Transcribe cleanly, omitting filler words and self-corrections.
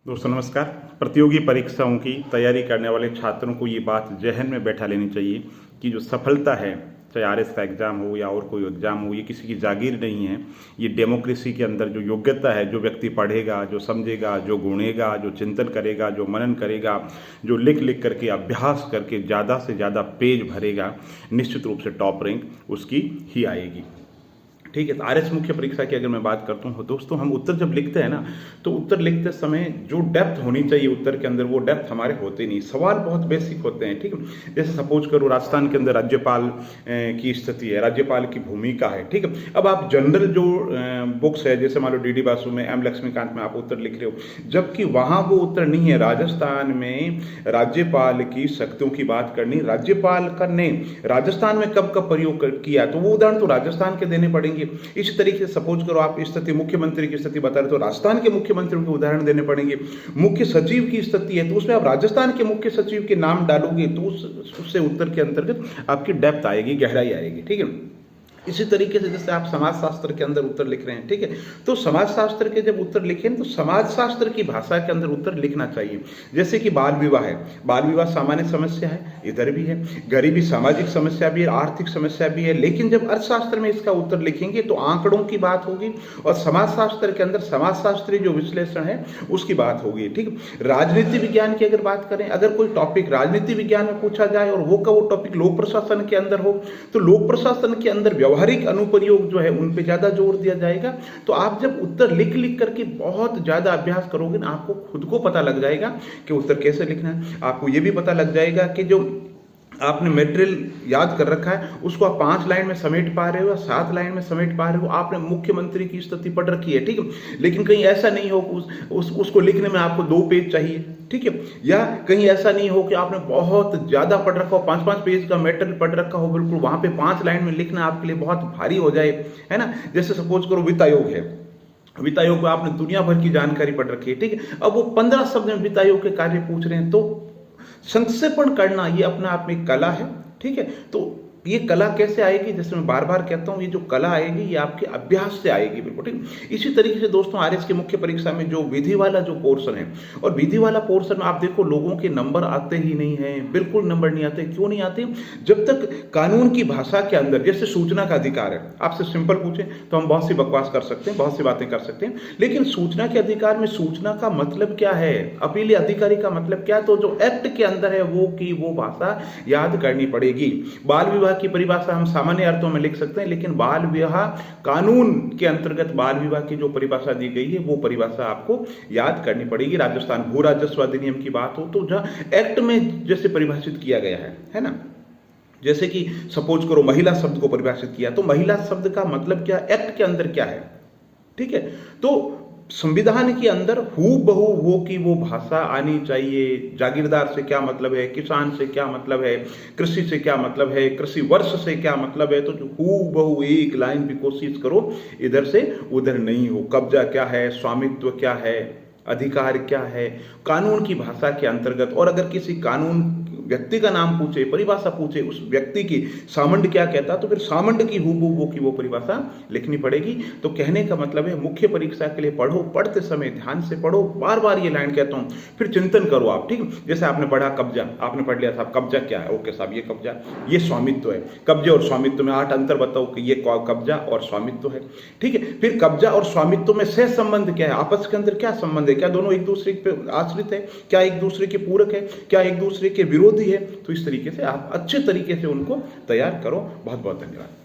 दोस्तों नमस्कार। प्रतियोगी परीक्षाओं की तैयारी करने वाले छात्रों को ये बात जहन में बैठा लेनी चाहिए कि जो सफलता है, चाहे आरएस का एग्ज़ाम हो या और कोई एग्ज़ाम हो, ये किसी की जागीर नहीं है। ये डेमोक्रेसी के अंदर जो योग्यता है, जो व्यक्ति पढ़ेगा, जो समझेगा, जो गुणेगा, जो चिंतन करेगा, जो मनन करेगा, जो लिख लिख करके अभ्यास करके ज़्यादा से ज़्यादा पेज भरेगा, निश्चित रूप से टॉप रैंक उसकी ही आएगी। ठीक है। तो आरएस मुख्य परीक्षा की अगर मैं बात करता हूँ दोस्तों, हम उत्तर जब लिखते हैं ना, तो उत्तर लिखते समय जो डेप्थ होनी चाहिए उत्तर के अंदर, वो डेप्थ हमारे होते नहीं। सवाल बहुत बेसिक होते हैं। ठीक है। जैसे सपोज करो राजस्थान के अंदर राज्यपाल की स्थिति है, राज्यपाल की भूमिका है। ठीक है। अब आप जनरल जो बुक्स है, जैसे मान लो डीडी बासु में, एम लक्ष्मीकांत में आप उत्तर लिख रहे हो, जबकि वहां वो उत्तर नहीं है। राजस्थान में राज्यपाल की शक्तियों की बात करनी, राज्यपाल का ने राजस्थान में कब कब प्रयोग किया, तो वो उदाहरण तो राजस्थान के देने पड़ेंगे। इस तरीके से सपोज करो आप स्थिति मुख्यमंत्री की स्थिति बता रहे तो राजस्थान के मुख्यमंत्री के उदाहरण देने पड़ेंगे। मुख्य सचिव की स्थिति है तो उसमें आप राजस्थान के मुख्य सचिव के नाम डालोगे तो उससे उत्तर के अंतर्गत आपकी डेप्थ आएगी, गहराई आएगी। ठीक है। इसी तरीके से जैसे आप समाजशास्त्र के अंदर उत्तर लिख रहे हैं, ठीक है, तो समाजशास्त्र के जब उत्तर लिखें तो समाजशास्त्र की भाषा के अंदर उत्तर लिखना चाहिए। जैसे कि बाल विवाह है, बाल विवाह सामान्य समस्या है, इधर भी है, गरीबी सामाजिक समस्या भी है, आर्थिक समस्या भी है, लेकिन जब अर्थशास्त्र में इसका उत्तर लिखेंगे तो आंकड़ों की बात होगी और समाजशास्त्र के अंदर समाजशास्त्री जो विश्लेषण है उसकी बात होगी। ठीक। राजनीति विज्ञान की अगर बात करें, अगर कोई टॉपिक राजनीति विज्ञान में पूछा जाए और वो टॉपिक लोक प्रशासन के अंदर हो, तो लोक प्रशासन के अंदर व्यवहारिक अनुप्रयोग जो है उन पे ज्यादा जोर दिया जाएगा। तो आप जब उत्तर लिख लिख करके बहुत ज्यादा अभ्यास करोगे ना, आपको खुद को पता लग जाएगा कि उत्तर कैसे लिखना है। आपको यह भी पता लग जाएगा कि जो आपने मटेरियल याद कर रखा है उसको आप 5 लाइन में समेट पा रहे हो, 7 लाइन में समेट पा रहे हो। आपने मुख्यमंत्री की स्थिति पढ़ रखी है, ठीक है, लेकिन कहीं ऐसा नहीं हो उसको लिखने में आपको 2 पेज चाहिए। ठीक है। या कहीं ऐसा नहीं हो कि आपने बहुत ज्यादा पढ़ रखा हो, 5-5 पेज का मटेरियल पढ़ रखा हो, बिल्कुल वहां पे 5 लाइन में लिखना आपके लिए बहुत भारी हो जाए, है ना। जैसे सपोज करो वित्त आयोग है, वित्त आयोग में आपने दुनिया भर की जानकारी पढ़ रखी है, ठीक है, अब वो 15 शब्द में वित्त आयोग के कार्य पूछ रहे हैं, तो संक्षेपण करना ये अपने आप में कला है। ठीक है। तो ये कला कैसे आएगी, जैसे मैं बार बार कहता हूं, ये जो कला आएगी ये आपके अभ्यास से आएगी, बिल्कुल। ठीक। इसी तरीके से दोस्तों आरएस की मुख्य परीक्षा में जो विधि वाला जो पोर्शन है, और विधि वाला पोर्शन में आप देखो लोगों के नंबर आते ही नहीं है, बिल्कुल नंबर नहीं आते। क्यों नहीं आते? जब तक कानून की भाषा के अंदर, जैसे सूचना का अधिकार है, आपसे सिंपल पूछे तो हम बहुत सी बकवास कर सकते हैं, बहुत सी बातें कर सकते हैं, लेकिन सूचना के अधिकार में सूचना का मतलब क्या है, अपीली अधिकारी का मतलब क्या है, तो जो एक्ट के अंदर है वो भाषा याद करनी पड़ेगी। बाल विवाह की परिभाषा हम सामान्य अर्थों में लिख सकते हैं, लेकिन बाल विवाह कानून के अंतर्गत बाल विवाह की जो परिभाषा दी गई है वो परिभाषा आपको याद करनी पड़ेगी। राजस्थान भू राजस्व अधिनियम की बात हो तो जहां एक्ट में जैसे परिभाषित किया गया है ना, जैसे कि सपोज करो महिला शब्द को परिभाषित किया, तो महिला शब्द का मतलब क्या, एक्ट के अंदर क्या है। ठीक है। तो संविधान के अंदर हूबहू वो की वो भाषा आनी चाहिए। जागीरदार से क्या मतलब है, किसान से क्या मतलब है, कृषि से क्या मतलब है, कृषि वर्ष से क्या मतलब है, तो हूबहू एक लाइन भी कोशिश करो इधर से उधर नहीं हो। कब्जा क्या है, स्वामित्व क्या है, अधिकार क्या है, कानून की भाषा के अंतर्गत। और अगर किसी कानून व्यक्ति का नाम पूछे, परिभाषा पूछे, उस व्यक्ति की सामंड क्या कहता, तो फिर सामंड की हूबहू की वो परिभाषा लिखनी पड़ेगी। तो कहने का मतलब है मुख्य परीक्षा के लिए पढ़ो, पढ़ते समय ध्यान से पढ़ो, बार बार ये लाइन कहता हूं, फिर चिंतन करो आप। ठीक है। जैसे आपने पढ़ा कब्जा, आपने पढ़ लिया साहब कब्जा क्या है, ओके साहब ये कब्जा, ये स्वामित्व है। कब्जे और स्वामित्व में 8 अंतर बताओ कि ये कब्जा और स्वामित्व है। ठीक है। फिर कब्जा और स्वामित्व में सह संबंध क्या है, आपस के अंदर क्या संबंध है, क्या दोनों एक दूसरे पे आश्रित है, क्या एक दूसरे के पूरक है, क्या एक दूसरे के विरोधी है। तो इस तरीके से आप अच्छे तरीके से उनको तैयार करो। बहुत बहुत धन्यवाद।